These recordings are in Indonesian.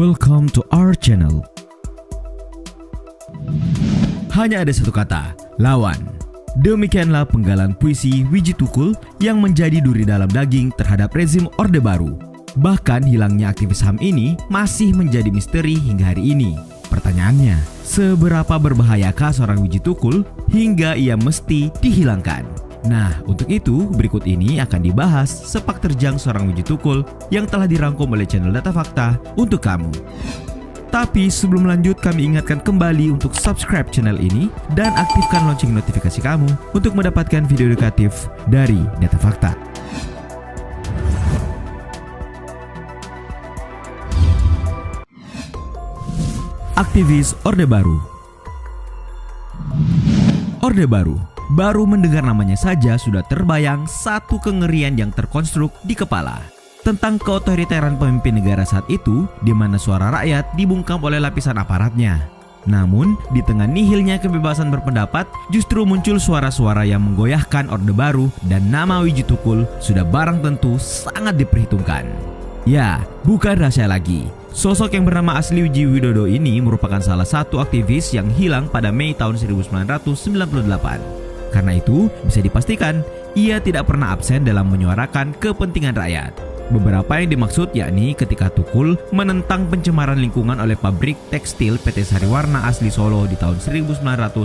Welcome to our channel. Hanya ada satu kata, lawan. Demikianlah penggalan puisi Wiji Tukul yang menjadi duri dalam daging terhadap rezim Orde Baru. Bahkan hilangnya aktivis HAM ini masih menjadi misteri hingga hari ini. Pertanyaannya, seberapa berbahayakah seorang Wiji Tukul hingga ia mesti dihilangkan? Nah, untuk itu berikut ini akan dibahas sepak terjang seorang Wiji Tukul yang telah dirangkum oleh channel Data Fakta untuk kamu. Tapi sebelum lanjut, kami ingatkan kembali untuk subscribe channel ini dan aktifkan lonceng notifikasi kamu untuk mendapatkan video edukatif dari Data Fakta. Aktivis Orde Baru. Orde Baru mendengar namanya saja sudah terbayang satu kengerian yang terkonstruk di kepala tentang keotoriteran pemimpin negara saat itu, di mana suara rakyat dibungkam oleh lapisan aparatnya. Namun, di tengah nihilnya kebebasan berpendapat, justru muncul suara-suara yang menggoyahkan Orde Baru, dan nama Wiji Tukul sudah barang tentu sangat diperhitungkan. Ya, bukan rahasia lagi. Sosok yang bernama asli Wiji Widodo ini merupakan salah satu aktivis yang hilang pada Mei tahun 1998. Karena itu, bisa dipastikan ia tidak pernah absen dalam menyuarakan kepentingan rakyat. Beberapa yang dimaksud yakni ketika Tukul menentang pencemaran lingkungan oleh pabrik tekstil PT Sariwarna asli Solo di tahun 1992.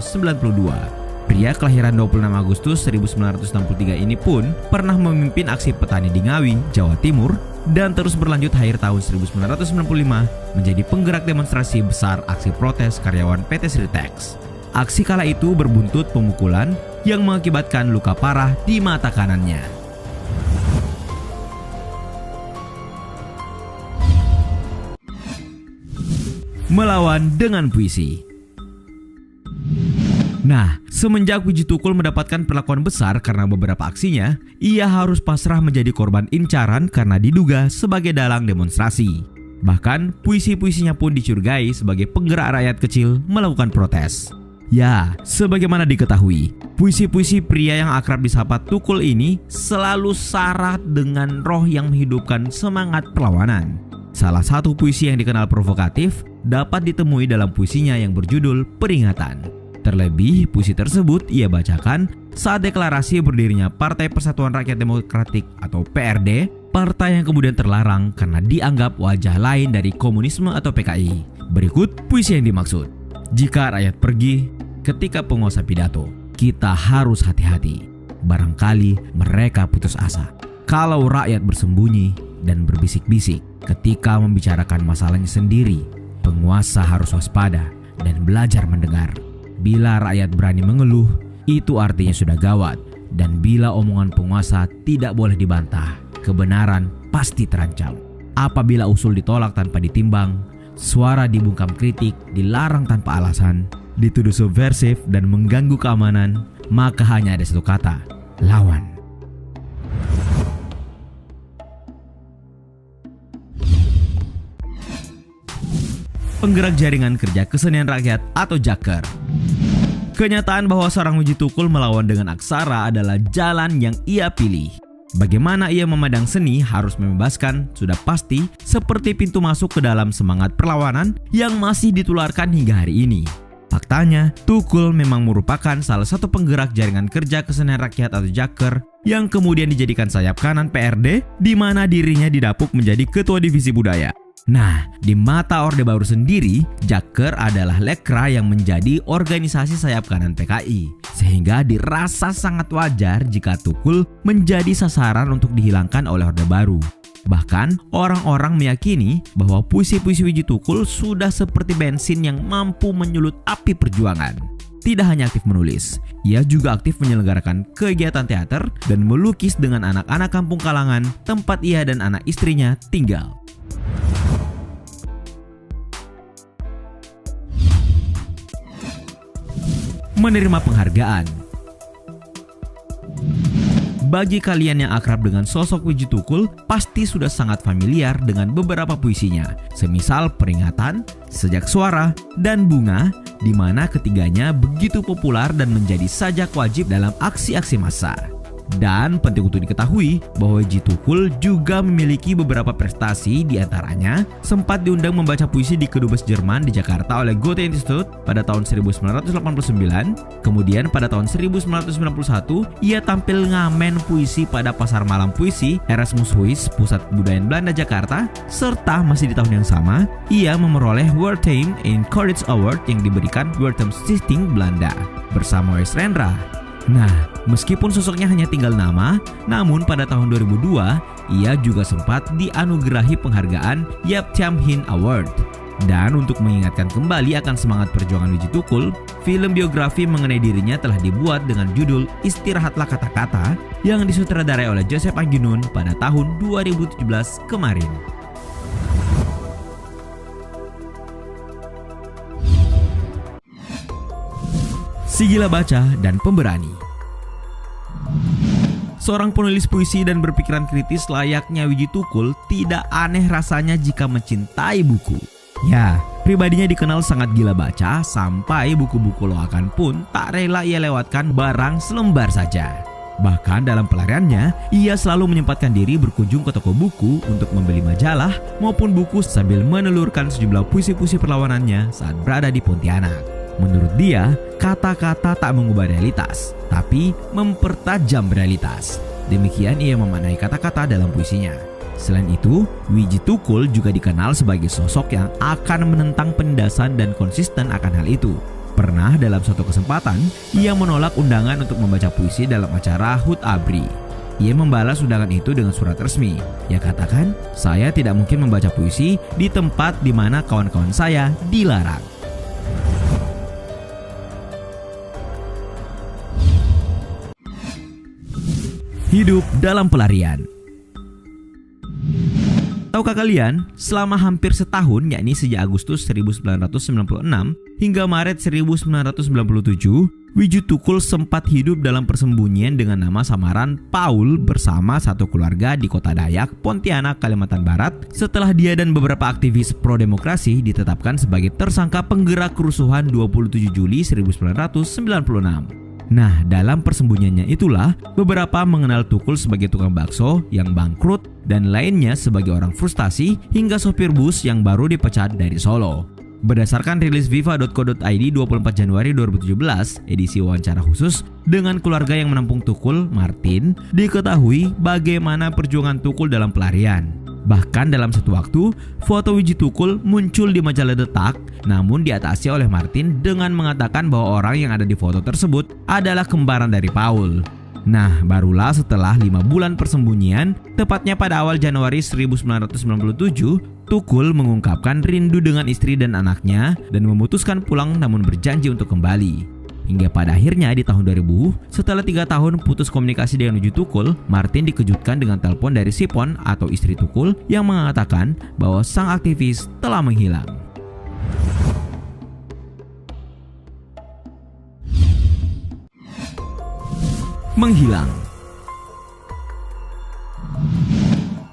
Pria kelahiran 26 Agustus 1963 ini pun pernah memimpin aksi petani di Ngawi, Jawa Timur, dan terus berlanjut akhir tahun 1995 menjadi penggerak demonstrasi besar aksi protes karyawan PT Sritex. Aksi kala itu berbuntut pemukulan yang mengakibatkan luka parah di mata kanannya. Melawan dengan puisi. Nah, semenjak Wiji Tukul mendapatkan perlakuan besar karena beberapa aksinya, ia harus pasrah menjadi korban incaran karena diduga sebagai dalang demonstrasi. Bahkan, puisi-puisinya pun dicurigai sebagai penggerak rakyat kecil melakukan protes. Ya, sebagaimana diketahui, puisi-puisi pria yang akrab disapa Tukul ini selalu syarat dengan roh yang menghidupkan semangat perlawanan. Salah satu puisi yang dikenal provokatif dapat ditemui dalam puisinya yang berjudul Peringatan. Terlebih, puisi tersebut ia bacakan saat deklarasi berdirinya Partai Persatuan Rakyat Demokratik atau PRD, partai yang kemudian terlarang karena dianggap wajah lain dari komunisme atau PKI. Berikut puisi yang dimaksud. Jika rakyat pergi ketika penguasa pidato, kita harus hati-hati. Barangkali mereka putus asa. Kalau rakyat bersembunyi dan berbisik-bisik ketika membicarakan masalahnya sendiri, penguasa harus waspada dan belajar mendengar. Bila rakyat berani mengeluh, itu artinya sudah gawat. Dan bila omongan penguasa tidak boleh dibantah, kebenaran pasti terancam. Apabila usul ditolak tanpa ditimbang, suara dibungkam kritik dilarang tanpa alasan, dituduh subversif dan mengganggu keamanan, maka hanya ada satu kata, lawan. Penggerak Jaringan Kerja Kesenian Rakyat atau Jaker. Kenyataan bahwa seorang Wiji Tukul melawan dengan aksara adalah jalan yang ia pilih. Bagaimana ia memandang seni harus membebaskan sudah pasti seperti pintu masuk ke dalam semangat perlawanan yang masih ditularkan hingga hari ini. Faktanya, Tukul memang merupakan salah satu penggerak Jaringan Kerja Kesenian Rakyat atau Jaker yang kemudian dijadikan sayap kanan PRD, di mana dirinya didapuk menjadi Ketua Divisi Budaya. Nah, di mata Orde Baru sendiri, Jaker adalah lekra yang menjadi organisasi sayap kanan PKI. Sehingga dirasa sangat wajar jika Tukul menjadi sasaran untuk dihilangkan oleh Orde Baru. Bahkan, orang-orang meyakini bahwa puisi-puisi Wiji Tukul sudah seperti bensin yang mampu menyulut api perjuangan. Tidak hanya aktif menulis, ia juga aktif menyelenggarakan kegiatan teater dan melukis dengan anak-anak kampung Kalangan tempat ia dan anak istrinya tinggal. Menerima penghargaan. Bagi kalian yang akrab dengan sosok Wiji Tukul, pasti sudah sangat familiar dengan beberapa puisinya, semisal Peringatan, Sejak Suara, dan Bunga, di mana ketiganya begitu populer dan menjadi sajak wajib dalam aksi-aksi massa. Dan penting untuk diketahui bahwa Wiji Tukul juga memiliki beberapa prestasi, diantaranya sempat diundang membaca puisi di Kedubes Jerman di Jakarta oleh Goethe Institut pada tahun 1989. Kemudian pada tahun 1991 ia tampil ngamen puisi pada Pasar Malam Puisi Erasmus Pusat Kebudayaan Belanda Jakarta. Serta masih di tahun yang sama ia memperoleh Wartime in Courage Award yang diberikan Wartime Stichting Belanda bersama Wes Rendra. Nah, meskipun sosoknya hanya tinggal nama, namun pada tahun 2002 ia juga sempat dianugerahi penghargaan Yap Thiam Hien Award. Dan untuk mengingatkan kembali akan semangat perjuangan Wiji Tukul, film biografi mengenai dirinya telah dibuat dengan judul Istirahatlah Kata-Kata yang disutradarai oleh Joseph Anginun pada tahun 2017 kemarin. Si Gila Baca dan Pemberani. Seorang penulis puisi dan berpikiran kritis layaknya Wiji Tukul tidak aneh rasanya jika mencintai buku. Ya, pribadinya dikenal sangat gila baca sampai buku-buku loakan pun tak rela ia lewatkan barang selembar saja. Bahkan dalam pelariannya, ia selalu menyempatkan diri berkunjung ke toko buku untuk membeli majalah maupun buku sambil menelurkan sejumlah puisi-puisi perlawanannya saat berada di Pontianak. Menurut dia, kata-kata tak mengubah realitas, tapi mempertajam realitas. Demikian ia memaknai kata-kata dalam puisinya. Selain itu, Wiji Tukul juga dikenal sebagai sosok yang akan menentang penindasan dan konsisten akan hal itu. Pernah dalam suatu kesempatan, ia menolak undangan untuk membaca puisi dalam acara HUT ABRI. Ia membalas undangan itu dengan surat resmi. Ia katakan, "Saya tidak mungkin membaca puisi di tempat di mana kawan-kawan saya dilarang." Hidup dalam pelarian. Tahukah kalian, selama hampir setahun, yakni sejak Agustus 1996 hingga Maret 1997, Wiji Tukul sempat hidup dalam persembunyian dengan nama samaran Paul bersama satu keluarga di Kota Dayak, Pontianak, Kalimantan Barat setelah dia dan beberapa aktivis pro-demokrasi ditetapkan sebagai tersangka penggerak kerusuhan 27 Juli 1996. Nah, dalam persembunyiannya itulah beberapa mengenal Tukul sebagai tukang bakso yang bangkrut dan lainnya sebagai orang frustasi hingga sopir bus yang baru dipecat dari Solo. Berdasarkan rilis viva.co.id 24 Januari 2017, edisi wawancara khusus dengan keluarga yang menampung Tukul, Martin, diketahui bagaimana perjuangan Tukul dalam pelarian. Bahkan dalam satu waktu, foto Wiji Tukul muncul di majalah Detak, namun diatasi oleh Martin dengan mengatakan bahwa orang yang ada di foto tersebut adalah kembaran dari Paul. Nah, barulah setelah 5 bulan persembunyian, tepatnya pada awal Januari 1997, Tukul mengungkapkan rindu dengan istri dan anaknya dan memutuskan pulang namun berjanji untuk kembali. Hingga pada akhirnya di tahun 2000, setelah 3 tahun putus komunikasi dengan Wiji Tukul, Martin dikejutkan dengan telepon dari Sipon atau istri Tukul yang mengatakan bahwa sang aktivis telah menghilang. Menghilang.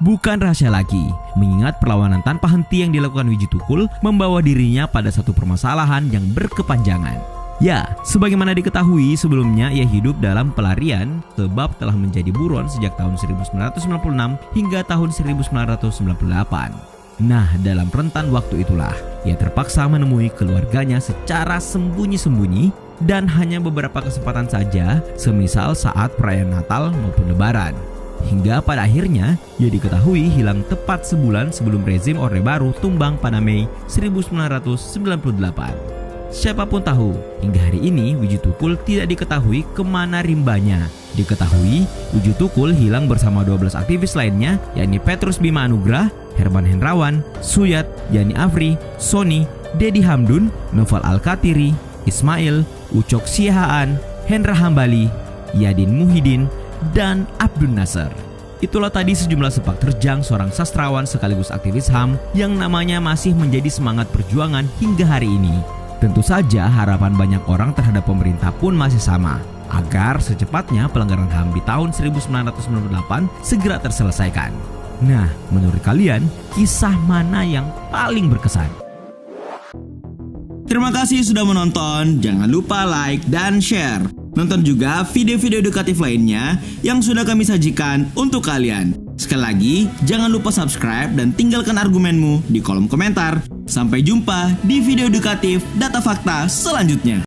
Bukan rahasia lagi, mengingat perlawanan tanpa henti yang dilakukan Wiji Tukul membawa dirinya pada satu permasalahan yang berkepanjangan. Ya, sebagaimana diketahui sebelumnya ia hidup dalam pelarian sebab telah menjadi buron sejak tahun 1996 hingga tahun 1998. Nah, dalam rentan waktu itulah ia terpaksa menemui keluarganya secara sembunyi-sembunyi dan hanya beberapa kesempatan saja, semisal saat perayaan Natal maupun Lebaran. Hingga pada akhirnya ia diketahui hilang tepat sebulan sebelum rezim Orde Baru tumbang pada Mei 1998. Siapapun tahu, hingga hari ini Wiji Tukul tidak diketahui kemana rimbanya. Diketahui, Wiji Tukul hilang bersama 12 aktivis lainnya, yakni Petrus Bima Anugrah, Herman Hendrawan, Suyat, Yani Afri, Sony, Dedi Hamdun, Noval Al-Katiri, Ismail, Ucok Sihaan, Hendra Hambali, Yadin Muhyiddin, dan Abdul Nasser. Itulah tadi sejumlah sepak terjang seorang sastrawan sekaligus aktivis HAM yang namanya masih menjadi semangat perjuangan hingga hari ini. Tentu saja harapan banyak orang terhadap pemerintah pun masih sama, agar secepatnya pelanggaran HAM di tahun 1998 segera terselesaikan. Nah, menurut kalian, kisah mana yang paling berkesan? Terima kasih sudah menonton, jangan lupa like dan share. Nonton juga video-video edukatif lainnya yang sudah kami sajikan untuk kalian. Sekali lagi, jangan lupa subscribe dan tinggalkan argumenmu di kolom komentar. Sampai jumpa di video edukatif Data Fakta selanjutnya.